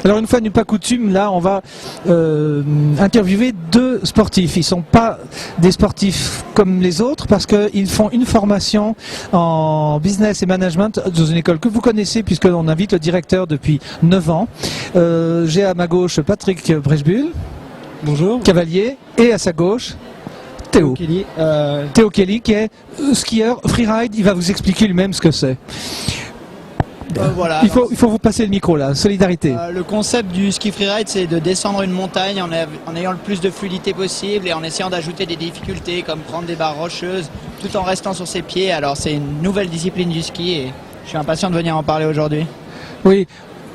Alors une fois n'est pas coutume, là on va interviewer deux sportifs. Ils ne sont pas des sportifs comme les autres parce qu'ils font une formation en business et management dans une école que vous connaissez puisqu'on invite le directeur depuis 9 ans. J'ai à ma gauche Patrick Brechbuhl. Bonjour. Cavalier, et à sa gauche Théo. Théo Kelly qui est skieur freeride, il va vous expliquer lui-même ce que c'est. Voilà, il faut vous passer le micro là, solidarité. Le concept du ski freeride, c'est de descendre une montagne en ayant le plus de fluidité possible et en essayant d'ajouter des difficultés comme prendre des barres rocheuses tout en restant sur ses pieds. Alors c'est une nouvelle discipline du ski et je suis impatient de venir en parler aujourd'hui. Oui.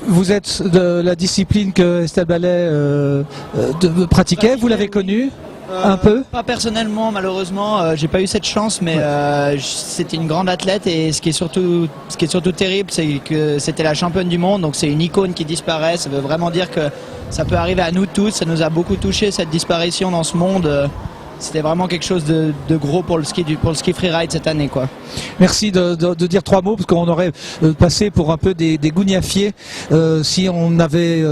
Vous êtes de la discipline que Estelle Ballet pratiquait, vous l'avez connue un peu? Pas personnellement, malheureusement, j'ai pas eu cette chance, mais c'était une grande athlète et ce qui est surtout terrible, c'est que c'était la championne du monde, donc c'est une icône qui disparaît. Ça veut vraiment dire que ça peut arriver à nous tous. Ça nous a beaucoup touché cette disparition dans ce monde. C'était vraiment quelque chose de gros pour le ski freeride cette année, quoi. Merci de dire 3 mots parce qu'on aurait passé pour un peu des gougnafiers si on n'avait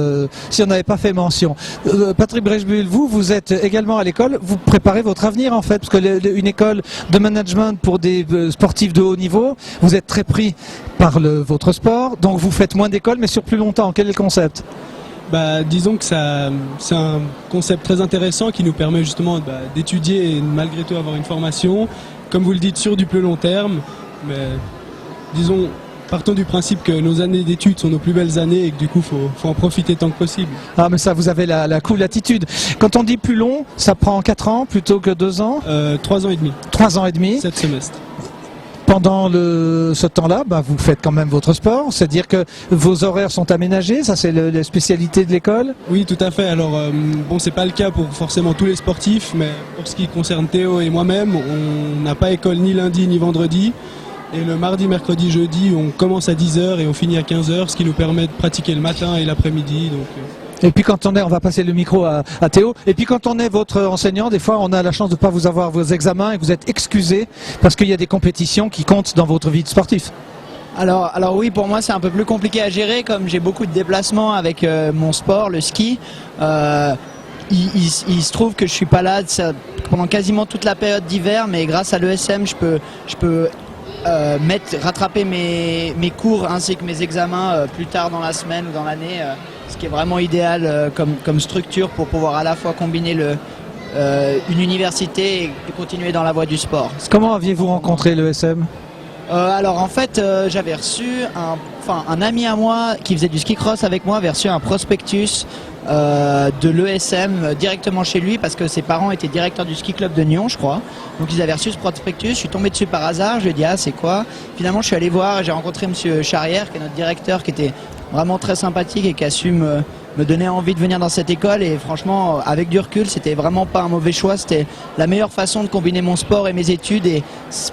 pas fait mention. Patrick Brechbuhl, vous êtes également à l'école. Vous préparez votre avenir en fait parce que une école de management pour des sportifs de haut niveau, vous êtes très pris par votre sport, donc vous faites moins d'école mais sur plus longtemps. Quel est le concept? Disons que c'est un concept très intéressant qui nous permet justement d'étudier et malgré tout avoir une formation, comme vous le dites, sur du plus long terme. Mais disons, partons du principe que nos années d'études sont nos plus belles années et que du coup, faut en profiter tant que possible. Ah mais ça, vous avez la cool attitude. Quand on dit plus long, ça prend 4 ans plutôt que 2 ans 3 ans et demi. 3 ans et demi 7 semestres. Pendant ce temps-là, vous faites quand même votre sport, c'est-à-dire que vos horaires sont aménagés, ça c'est la spécialité de l'école? Oui, tout à fait. Alors, c'est pas le cas pour forcément tous les sportifs, mais pour ce qui concerne Théo et moi-même, on n'a pas école ni lundi ni vendredi. Et le mardi, mercredi, jeudi, on commence à 10h et on finit à 15h, ce qui nous permet de pratiquer le matin et l'après-midi. Et puis quand on va passer le micro à Théo, et puis quand on est votre enseignant, des fois on a la chance de ne pas vous avoir vos examens et vous êtes excusé parce qu'il y a des compétitions qui comptent dans votre vie de sportif. Alors oui, pour moi c'est un peu plus compliqué à gérer comme j'ai beaucoup de déplacements avec mon sport, le ski. Il se trouve que je suis pas là pendant quasiment toute la période d'hiver, mais grâce à l'ESM je peux rattraper mes cours ainsi que mes examens plus tard dans la semaine ou dans l'année, ce qui est vraiment idéal comme structure pour pouvoir à la fois combiner une université et continuer dans la voie du sport. Comment aviez-vous rencontré l'ESM? Alors en fait, j'avais reçu un ami à moi qui faisait du ski cross avec moi avait reçu un prospectus de l'ESM directement chez lui parce que ses parents étaient directeurs du ski club de Nyon, je crois. Donc ils avaient reçu ce prospectus, je suis tombé dessus par hasard, je lui ai dit c'est quoi? Finalement je suis allé voir et j'ai rencontré monsieur Charrière qui est notre directeur, qui était vraiment très sympathique et qui a su me donner envie de venir dans cette école. Et franchement, avec du recul, c'était vraiment pas un mauvais choix, c'était la meilleure façon de combiner mon sport et mes études. Et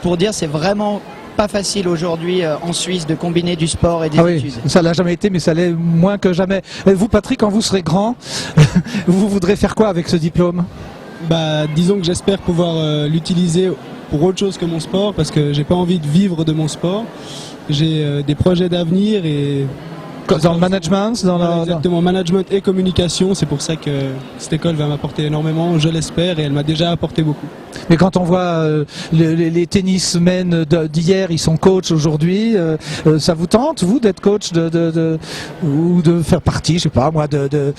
pour dire, c'est vraiment pas facile aujourd'hui en Suisse de combiner du sport et des études. Ça l'a jamais été, mais ça l'est moins que jamais. Et vous, Patrick, quand vous serez grand, vous voudrez faire quoi avec ce diplôme? Disons que j'espère pouvoir l'utiliser pour autre chose que mon sport, parce que j'ai pas envie de vivre de mon sport. J'ai des projets d'avenir et dans le management, exactement, management et communication. C'est pour ça que cette école va m'apporter énormément, je l'espère, et elle m'a déjà apporté beaucoup. Mais quand on voit les tennismen d'hier, ils sont coachs aujourd'hui, ça vous tente, vous, d'être coach ou de faire partie, je sais pas moi, de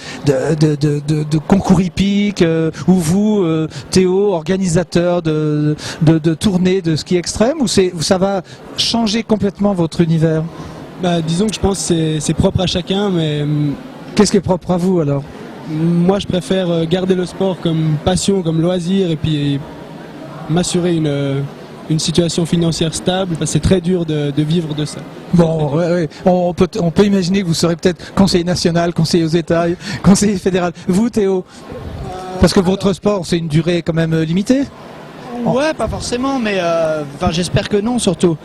concours hippiques, ou vous, Théo, organisateur de tournées de ski extrême, ou ça va changer complètement votre univers? Disons que je pense que c'est propre à chacun, mais... Qu'est-ce qui est propre à vous alors? Moi je préfère garder le sport comme passion, comme loisir, et puis m'assurer une situation financière stable, parce que c'est très dur de vivre de ça. Bon, ouais. On peut imaginer que vous serez peut-être conseiller national, conseiller aux États, conseiller fédéral. Vous, Théo? Parce que votre sport, c'est une durée quand même limitée? Ouais, pas forcément, mais j'espère que non, surtout.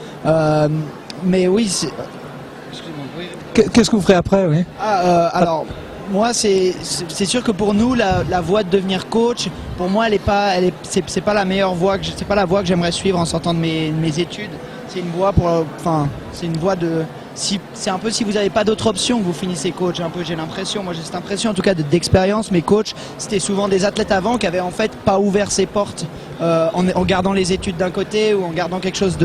Mais oui, qu'est-ce que vous ferez après, oui? Alors, moi, c'est sûr que pour nous, la voie de devenir coach, pour moi, c'est pas la meilleure voie, c'est pas la voie que j'aimerais suivre en sortant de mes études. C'est une voie c'est un peu si vous n'avez pas d'autre option que vous finissez coach. Un peu, j'ai l'impression, moi j'ai cette impression en tout cas d'expérience. Mais coach, c'était souvent des athlètes avant qui avaient en fait pas ouvert ses portes en gardant les études d'un côté ou en gardant quelque chose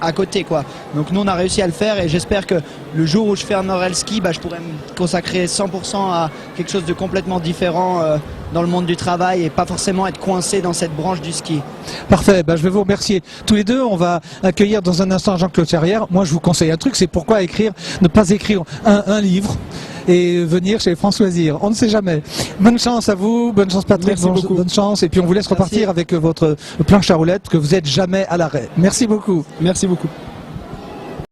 à côté, quoi. Donc nous on a réussi à le faire et j'espère que le jour où je fais un Norel ski, je pourrais me consacrer 100% à quelque chose de complètement différent dans le monde du travail et pas forcément être coincé dans cette branche du ski. Parfait, je vais vous remercier tous les deux. On va accueillir dans un instant Jean-Claude Charrière. Moi je vous conseille un truc, c'est pourquoi ne pas écrire un livre et venir chez France Loisirs. On ne sait jamais. Bonne chance à vous, bonne chance Patrick, bonne chance. Et puis on vous laisse repartir avec votre planche à roulettes, que vous n'êtes jamais à l'arrêt. Merci beaucoup. Merci beaucoup.